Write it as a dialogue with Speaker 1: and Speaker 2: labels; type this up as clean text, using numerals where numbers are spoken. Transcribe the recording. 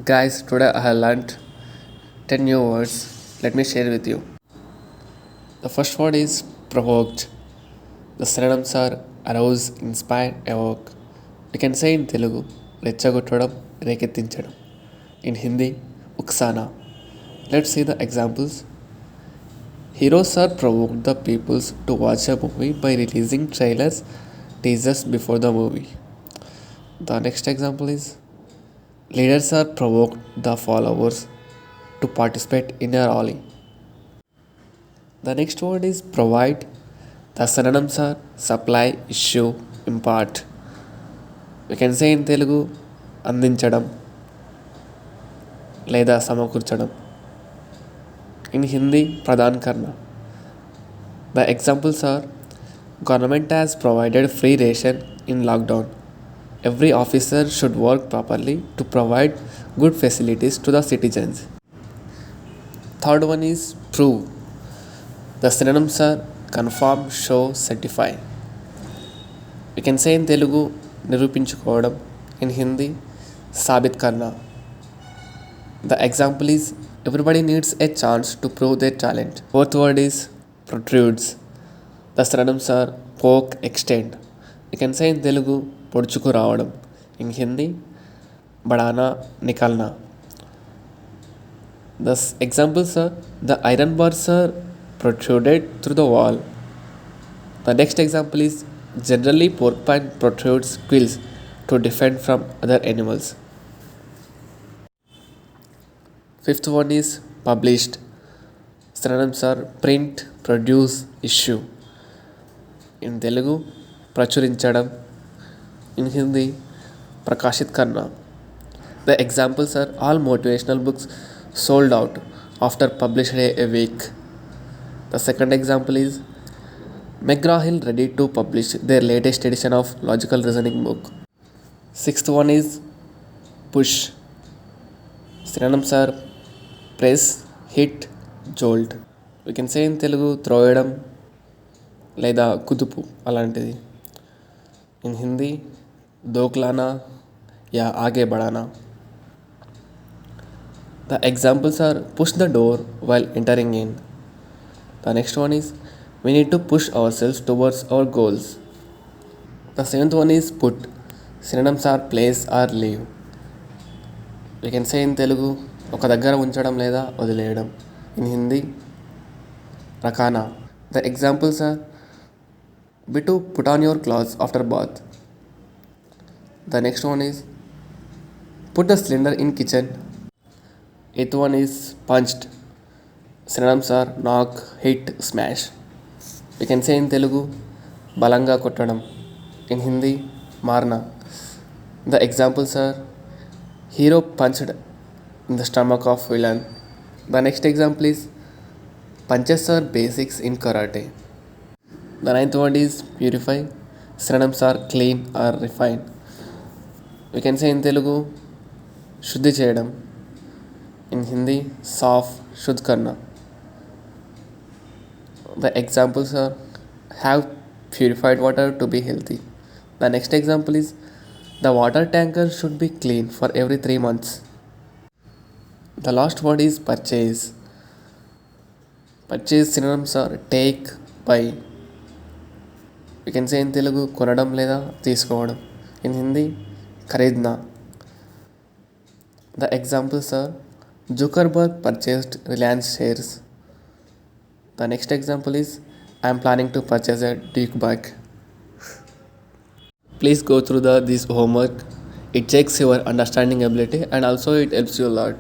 Speaker 1: Guys, today I have learned 10 new words. Let me share with you. The first word is provoked. The synonyms are arouse, inspire, evoke. We can say in Telugu, రెచ్చగొట్టడం, రేకెత్తించడం. In Hindi, uksana. Let's see the examples. Heroes are provoked the peoples to watch a movie by releasing trailers, teasers before the movie. The next example is leaders are provoked the followers to participate in a rally. The next word is provide. The synonyms are supply, issue, impart. We can say in Telugu అందించడం లేదా సమకూర్చడం. In Hindi Pradhan Karna. The examples are government has provided free ration in lockdown. Every officer should work properly to provide good facilities to the citizens. Third one is prove. The synonyms are confirm, show, certify. We can say in Telugu నిరూపించుకోవడం. In Hindi Sabit కర్నా. The example is everybody needs a chance to prove their talent. Fourth word is protrudes. The synonyms are poke, extend. We can say in Telugu పొడుచుకు రావడం. In Hindi బడానా, నికల్నా. The examples are the iron bars are protruded through the wall. The next example is generally porcupine protrudes quills to defend from other animals. Fifth one is published. Synonyms are print, produce, issue. In Telugu ప్రచురించడం. In Hindi ప్రకాశిత్ కర్నా. The examples are all motivational books sold out after published a week. The second example is McGraw-Hill ready to publish their latest edition of logical reasoning book. Sixth one is push. Synonyms are press, hit, jolt. We can say in Telugu త్రోయడం లేదా కుదుపు అలాంటిది. In Hindi దోక్లానా yeah ఆగే బడానా. The examples are push the door while entering in. The next one is we need to push ourselves towards our goals. The seventh one is put. Synonyms are place or leave. We can say in Telugu ఒక దగ్గర ఉంచడం లేదా వదిలేయడం. In Hindi రకానా. The examples are be to put on your clothes after bath. The next one is put the cylinder in kitchen. Eighth one is punched. Synonyms are knock, hit, smash. We can say in Telugu బలంగా కొట్టడం. In Hindi మార్నా. The examples are hero punched in the stomach of villain. The next example is punches are basics in karate. The ninth word is purify. Synonyms are clean or refine. We can say in Telugu శుద్ధి చేయడం. In Hindi సాఫ్, శుద్ధ్ కర్నా. The examples are have purified water to be healthy. The next example is the water tanker should be clean for every 3 months. The last word is purchase. Purchase synonyms are take, buy. We can say in Telugu కొనడం లేదా తీసుకోవడం. In Hindi ఖరీద్నా. The examples are Zuckerberg purchased Reliance shares. The next example is I am planning to purchase a Duke bike. Please go through this homework. It checks your understanding ability and also it helps you a lot.